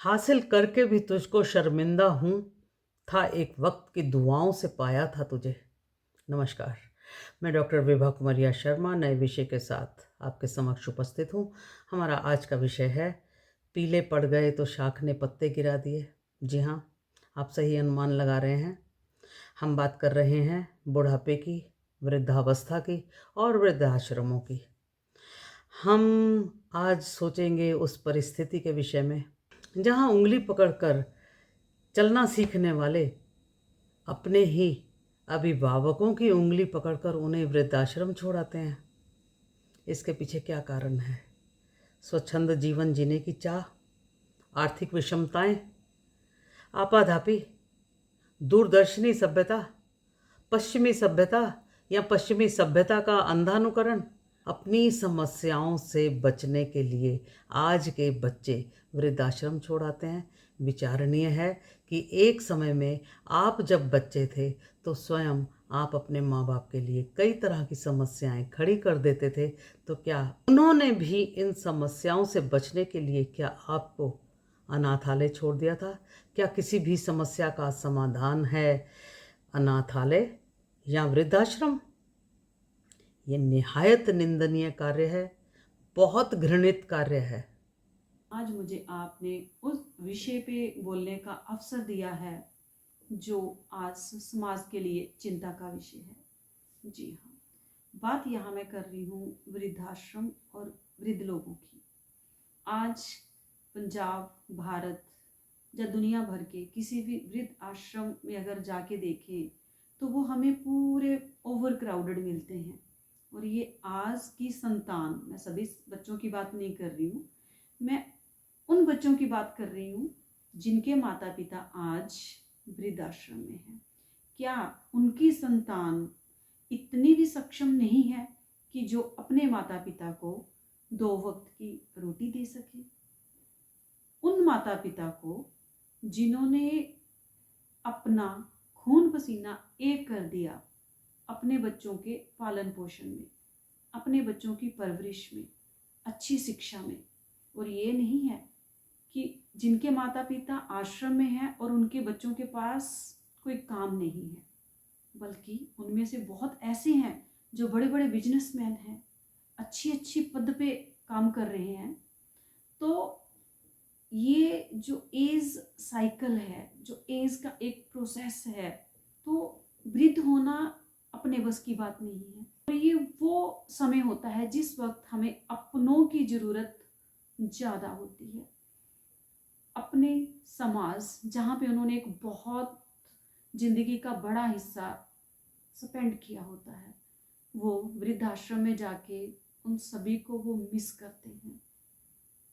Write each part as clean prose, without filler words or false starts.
हासिल करके भी तुझको शर्मिंदा हूँ, था एक वक्त की दुआओं से पाया था तुझे। नमस्कार, मैं डॉक्टर विभा कुमारिया शर्मा नए विषय के साथ आपके समक्ष उपस्थित हूँ। हमारा आज का विषय है पीले पड़ गए तो शाख ने पत्ते गिरा दिए। जी हाँ, आप सही अनुमान लगा रहे हैं। हम बात कर रहे हैं बुढ़ापे की, वृद्धावस्था की और वृद्धाश्रमों की। हम आज सोचेंगे उस परिस्थिति के विषय में जहाँ उंगली पकड़कर चलना सीखने वाले अपने ही अभिभावकों की उंगली पकड़कर उन्हें वृद्धाश्रम छोड़ाते हैं। इसके पीछे क्या कारण है? स्वच्छंद जीवन जीने की चाह, आर्थिक विषमताएं, आपाधापी, दूरदर्शनी सभ्यता, पश्चिमी सभ्यता या पश्चिमी सभ्यता का अंधानुकरण। अपनी समस्याओं से बचने के लिए आज के बच्चे वृद्धाश्रम छोड़ाते हैं। विचारणीय है कि एक समय में आप जब बच्चे थे तो स्वयं आप अपने माँ बाप के लिए कई तरह की समस्याएं खड़ी कर देते थे। तो क्या उन्होंने भी इन समस्याओं से बचने के लिए क्या आपको अनाथालय छोड़ दिया था? क्या किसी भी समस्या का समाधान है अनाथालय या वृद्धाश्रम? ये निहायत निंदनीय कार्य है, बहुत घृणित कार्य है। आज मुझे आपने उस विषय पे बोलने का अवसर दिया है जो आज समाज के लिए चिंता का विषय है। जी हाँ, बात यहाँ मैं कर रही हूँ वृद्धाश्रम और वृद्ध लोगों की। आज पंजाब, भारत या दुनिया भर के किसी भी वृद्ध आश्रम में अगर जाके देखें तो वो हमें पूरे ओवर क्राउडेड मिलते हैं। और ये आज की संतान, मैं सभी बच्चों की बात नहीं कर रही हूँ, मैं उन बच्चों की बात कर रही हूँ जिनके माता पिता आज वृद्धाश्रम में हैं। क्या उनकी संतान इतनी भी सक्षम नहीं है कि जो अपने माता पिता को 2 वक्त की रोटी दे सके? उन माता पिता को जिन्होंने अपना खून पसीना एक कर दिया अपने बच्चों के पालन पोषण में, अपने बच्चों की परवरिश में, अच्छी शिक्षा में। और ये नहीं है कि जिनके माता पिता आश्रम में हैं और उनके बच्चों के पास कोई काम नहीं है, बल्कि उनमें से बहुत ऐसे हैं जो बड़े बड़े बिजनेसमैन हैं, अच्छी अच्छी पद पे काम कर रहे हैं। तो ये जो एज साइकिल है, जो एज का एक प्रोसेस है, तो वृद्ध होना अपने बस की बात नहीं है। और ये वो समय होता है जिस वक्त हमें अपनों की ज़रूरत ज़्यादा होती है। अपने समाज जहाँ पे उन्होंने एक बहुत ज़िंदगी का बड़ा हिस्सा स्पेंड किया होता है, वो वृद्धाश्रम में जाके उन सभी को वो मिस करते हैं।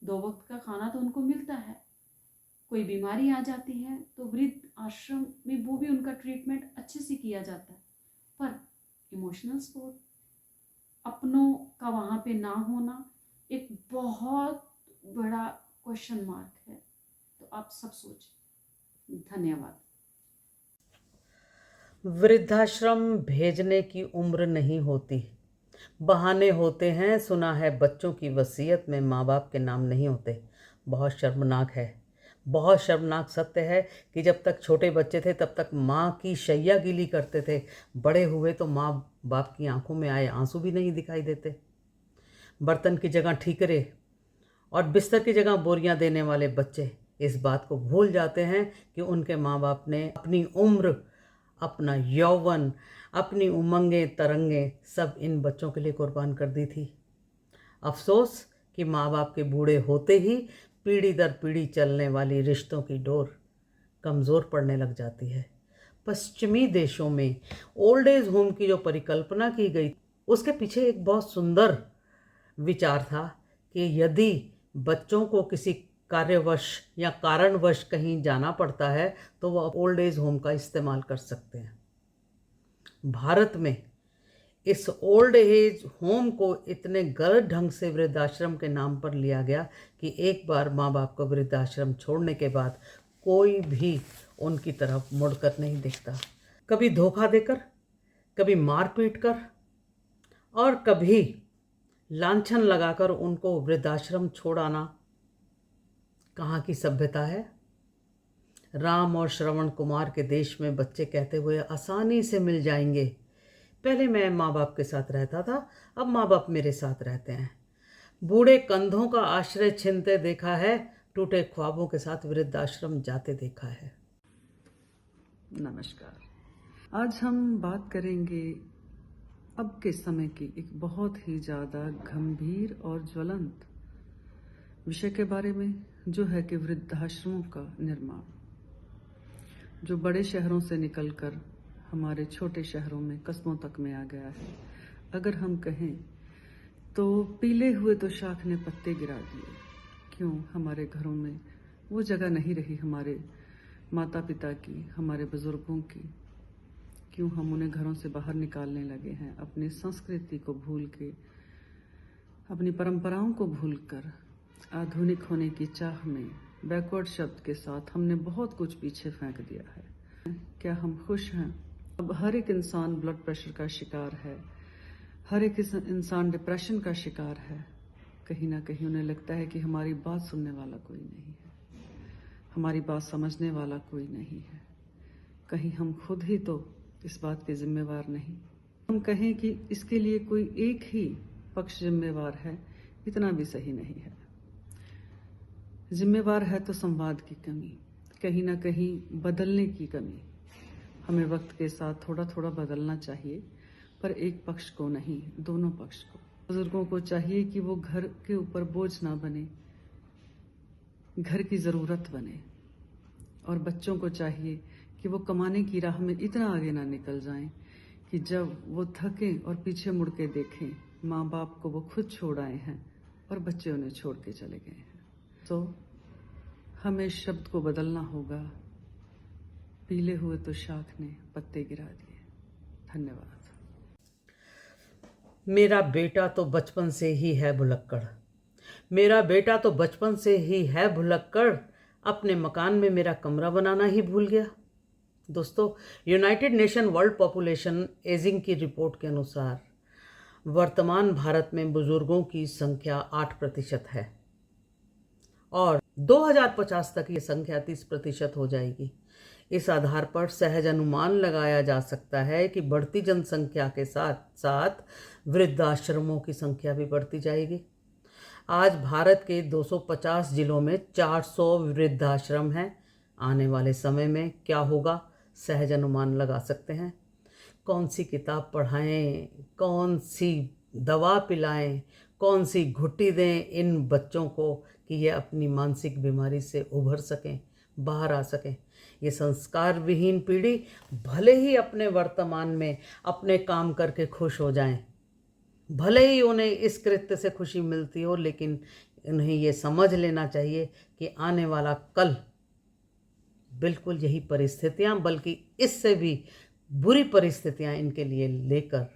2 वक्त का खाना तो उनको मिलता है, कोई बीमारी आ जाती है तो वृद्ध आश्रम में वो भी उनका ट्रीटमेंट अच्छे से किया जाता है, पर इमोशनल सपोर्ट, अपनों का वहाँ पे ना होना एक बहुत बड़ा क्वेश्चन मार्क है। तो आप सब सोचें। धन्यवाद। वृद्धाश्रम भेजने की उम्र नहीं होती, बहाने होते हैं। सुना है बच्चों की वसीयत में माँ बाप के नाम नहीं होते। बहुत शर्मनाक है, बहुत शर्मनाक सत्य है कि जब तक छोटे बच्चे थे तब तक माँ की शैया गीली करते थे। बड़े हुए तो माँ बाप की आंखों में आए आंसू भी नहीं दिखाई देते। बर्तन की जगह ठीकरे और बिस्तर की जगह बोरियां देने वाले बच्चे इस बात को भूल जाते हैं कि उनके माँ बाप ने अपनी उम्र, अपना यौवन, अपनी उमंगें तरंगें सब इन बच्चों के लिए कुर्बान कर दी थी। अफसोस कि माँ बाप के बूढ़े होते ही पीढ़ी दर पीढ़ी चलने वाली रिश्तों की डोर कमज़ोर पड़ने लग जाती है। पश्चिमी देशों में ओल्ड एज होम की जो परिकल्पना की गई, उसके पीछे एक बहुत सुंदर विचार था कि यदि बच्चों को किसी कार्यवश या कारणवश कहीं जाना पड़ता है तो वह ओल्ड एज होम का इस्तेमाल कर सकते हैं। भारत में इस ओल्ड एज होम को इतने गलत ढंग से वृद्धाश्रम के नाम पर लिया गया कि एक बार माँ बाप को वृद्धाश्रम छोड़ने के बाद कोई भी उनकी तरफ मुड़कर नहीं देखता। कभी धोखा देकर, कभी मार पीट कर और कभी लांछन लगाकर उनको वृद्धाश्रम छोड़ाना कहाँ की सभ्यता है। राम और श्रवण कुमार के देश में बच्चे कहते हुए आसानी से मिल जाएंगे। पहले मैं माँ बाप के साथ रहता था, अब माँ बाप मेरे साथ रहते हैं। बूढ़े कंधों का आश्रय छीनते देखा है, टूटे ख्वाबों के साथ वृद्धाश्रम जाते देखा है। नमस्कार। आज हम बात करेंगे अब के समय की एक बहुत ही ज़्यादा गंभीर और ज्वलंत विषय के बारे में, जो है कि वृद्धाश्रमों का निर्माण, जो बड़े शहरों से निकलकर हमारे छोटे शहरों में, कस्बों तक में आ गया है। अगर हम कहें तो पीले हुए तो शाख ने पत्ते गिरा दिए। क्यों हमारे घरों में वो जगह नहीं रही हमारे माता पिता की, हमारे बुजुर्गों की? क्यों हम उन्हें घरों से बाहर निकालने लगे हैं? अपनी संस्कृति को भूल के, अपनी परंपराओं को भूलकर, आधुनिक होने की चाह में बैकवर्ड शब्द के साथ हमने बहुत कुछ पीछे फेंक दिया है। क्या हम खुश हैं? अब हर एक इंसान ब्लड प्रेशर का शिकार है, हर एक इंसान डिप्रेशन का शिकार है। कहीं ना कहीं उन्हें लगता है कि हमारी बात सुनने वाला कोई नहीं है, हमारी बात समझने वाला कोई नहीं है। कहीं हम खुद ही तो इस बात के जिम्मेवार नहीं। हम कहें कि इसके लिए कोई एक ही पक्ष जिम्मेवार है, इतना भी सही नहीं है। जिम्मेवार है तो संवाद की कमी, कहीं ना कहीं बदलने की कमी। हमें वक्त के साथ थोड़ा थोड़ा बदलना चाहिए, पर एक पक्ष को नहीं, दोनों पक्ष को। बुजुर्गों को चाहिए कि वो घर के ऊपर बोझ ना बने, घर की ज़रूरत बने। और बच्चों को चाहिए कि वो कमाने की राह में इतना आगे ना निकल जाएं कि जब वो थकें और पीछे मुड़ के देखें, माँ बाप को वो खुद छोड़ आए हैं और बच्चे उन्हें छोड़ के चले गए हैं। तो हमें शब्द को बदलना होगा। पीले हुए तो शाख ने पत्ते गिरा दिए। धन्यवाद। मेरा बेटा तो बचपन से ही है भुलक्कड़, मेरा बेटा तो बचपन से ही है भुलक्कड़, अपने मकान में मेरा कमरा बनाना ही भूल गया। दोस्तों, United nation world population ageing की रिपोर्ट के अनुसार वर्तमान भारत में बुजुर्गों की संख्या 8% है और 2050 तक ये संख्या 30% हो जाएगी। इस आधार पर सहज अनुमान लगाया जा सकता है कि बढ़ती जनसंख्या के साथ साथ वृद्धाश्रमों की संख्या भी बढ़ती जाएगी। आज भारत के 250 जिलों में 400 वृद्धाश्रम हैं। आने वाले समय में क्या होगा, सहज अनुमान लगा सकते हैं। कौन सी किताब पढ़ाएं, कौन सी दवा पिलाएं, कौन सी घुट्टी दें इन बच्चों को कि ये अपनी मानसिक बीमारी से उभर सकें, बाहर आ सकें। ये संस्कार विहीन पीढ़ी भले ही अपने वर्तमान में अपने काम करके खुश हो जाएं, भले ही उन्हें इस कृत्य से खुशी मिलती हो, लेकिन उन्हें ये समझ लेना चाहिए कि आने वाला कल बिल्कुल यही परिस्थितियां, बल्कि इससे भी बुरी परिस्थितियां इनके लिए लेकर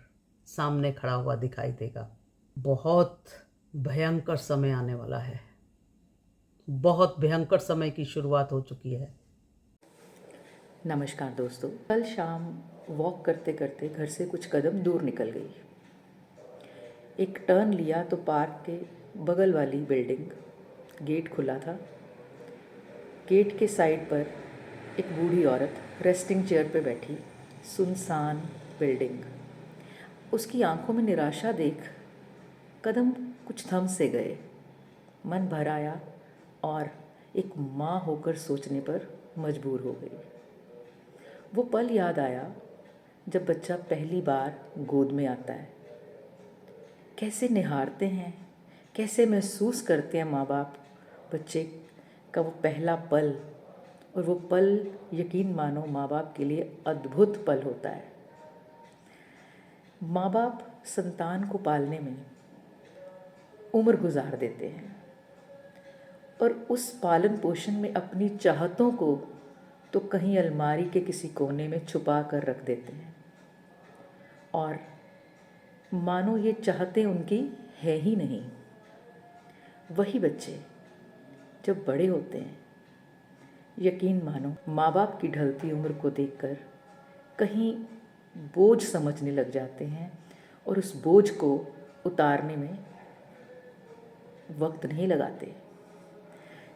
सामने खड़ा हुआ दिखाई देगा। बहुत भयंकर समय आने वाला है, बहुत भयंकर समय की शुरुआत हो चुकी है। नमस्कार दोस्तों, कल शाम वॉक करते करते घर से कुछ कदम दूर निकल गई। एक टर्न लिया तो पार्क के बगल वाली बिल्डिंग, गेट खुला था। गेट के साइड पर एक बूढ़ी औरत रेस्टिंग चेयर पे बैठी, सुनसान बिल्डिंग। उसकी आंखों में निराशा देख कदम कुछ थम से गए। मन भर आया और एक माँ होकर सोचने पर मजबूर हो गई। वो पल याद आया जब बच्चा पहली बार गोद में आता है। कैसे निहारते हैं, कैसे महसूस करते हैं माँ बाप बच्चे का वो पहला पल। और वो पल यकीन मानो माँ बाप के लिए अद्भुत पल होता है। माँ बाप संतान को पालने में उम्र गुजार देते हैं और उस पालन पोषण में अपनी चाहतों को तो कहीं अलमारी के किसी कोने में छुपा कर रख देते हैं और मानो ये चाहते उनकी है ही नहीं। वही बच्चे जब बड़े होते हैं, यकीन मानो माँ बाप की ढलती उम्र को देखकर कहीं बोझ समझने लग जाते हैं और उस बोझ को उतारने में वक्त नहीं लगाते।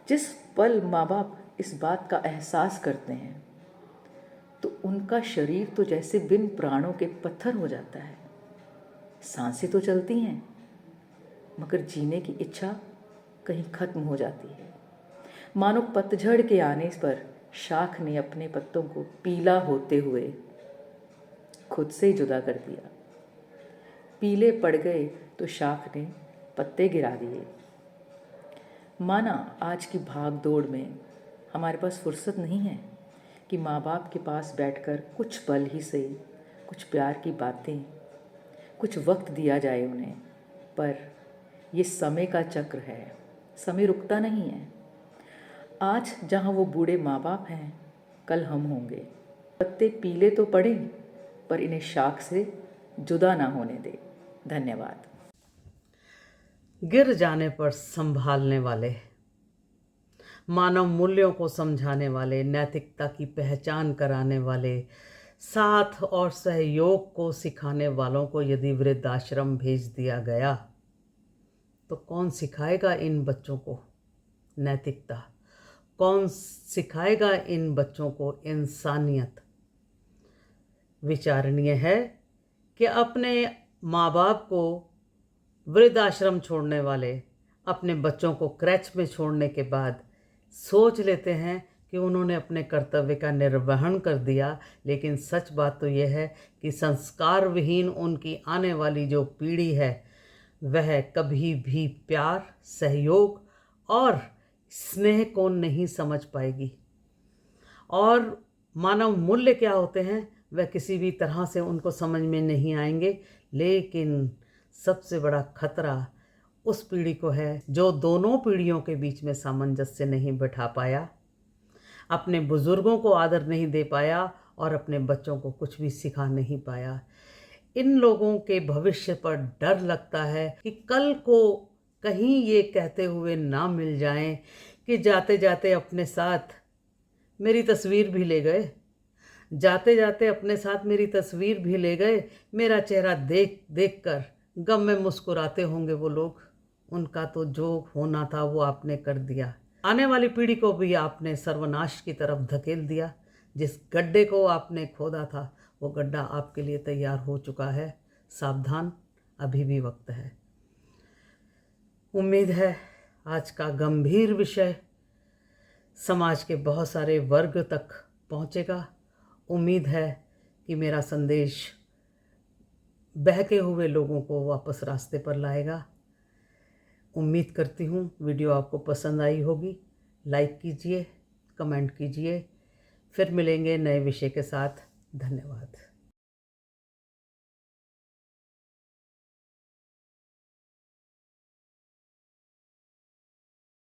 जिस पल माँ बाप इस बात का एहसास करते हैं तो उनका शरीर तो जैसे बिन प्राणों के पत्थर हो जाता है। सांसें तो चलती हैं मगर जीने की इच्छा कहीं खत्म हो जाती है। मानो पतझड़ के आने पर शाख ने अपने पत्तों को पीला होते हुए खुद से जुदा कर दिया। पीले पड़ गए तो शाख ने पत्ते गिरा दिए। माना आज की भाग दौड़ में हमारे पास फुर्सत नहीं है कि माँ बाप के पास बैठकर कुछ पल ही सही कुछ प्यार की बातें, कुछ वक्त दिया जाए उन्हें। पर ये समय का चक्र है, समय रुकता नहीं है। आज जहाँ वो बूढ़े माँ बाप हैं, कल हम होंगे। पत्ते पीले तो पड़े पर इन्हें शाख से जुदा ना होने दे। धन्यवाद। गिर जाने पर संभालने वाले, मानव मूल्यों को समझाने वाले, नैतिकता की पहचान कराने वाले, साथ और सहयोग को सिखाने वालों को यदि वृद्धाश्रम भेज दिया गया तो कौन सिखाएगा इन बच्चों को नैतिकता? कौन सिखाएगा इन बच्चों को इंसानियत? विचारणीय है कि अपने माँ बाप को वृद्धाश्रम छोड़ने वाले अपने बच्चों को क्रैच में छोड़ने के बाद सोच लेते हैं कि उन्होंने अपने कर्तव्य का निर्वहन कर दिया, लेकिन सच बात तो यह है कि संस्कार विहीन उनकी आने वाली जो पीढ़ी है वह कभी भी प्यार, सहयोग और स्नेह को नहीं समझ पाएगी। और मानव मूल्य क्या होते हैं वह किसी भी तरह से उनको समझ में नहीं आएंगे। लेकिन सबसे बड़ा खतरा उस पीढ़ी को है जो दोनों पीढ़ियों के बीच में सामंजस्य नहीं बैठा पाया, अपने बुज़ुर्गों को आदर नहीं दे पाया और अपने बच्चों को कुछ भी सिखा नहीं पाया। इन लोगों के भविष्य पर डर लगता है कि कल को कहीं ये कहते हुए ना मिल जाएं कि जाते जाते अपने साथ मेरी तस्वीर भी ले गए, जाते जाते अपने साथ मेरी तस्वीर भी ले गए, मेरा चेहरा देख देख कर गम में मुस्कुराते होंगे वो लोग। उनका तो जो होना था वो आपने कर दिया। आने वाली पीढ़ी को भी आपने सर्वनाश की तरफ धकेल दिया। जिस गड्ढे को आपने खोदा था वो गड्ढा आपके लिए तैयार हो चुका है। सावधान, अभी भी वक्त है। उम्मीद है आज का गंभीर विषय समाज के बहुत सारे वर्ग तक पहुंचेगा। उम्मीद है कि मेरा संदेश बहके हुए लोगों को वापस रास्ते पर लाएगा। उम्मीद करती हूँ वीडियो आपको पसंद आई होगी। लाइक कीजिए, कमेंट कीजिए। फिर मिलेंगे नए विषय के साथ। धन्यवाद।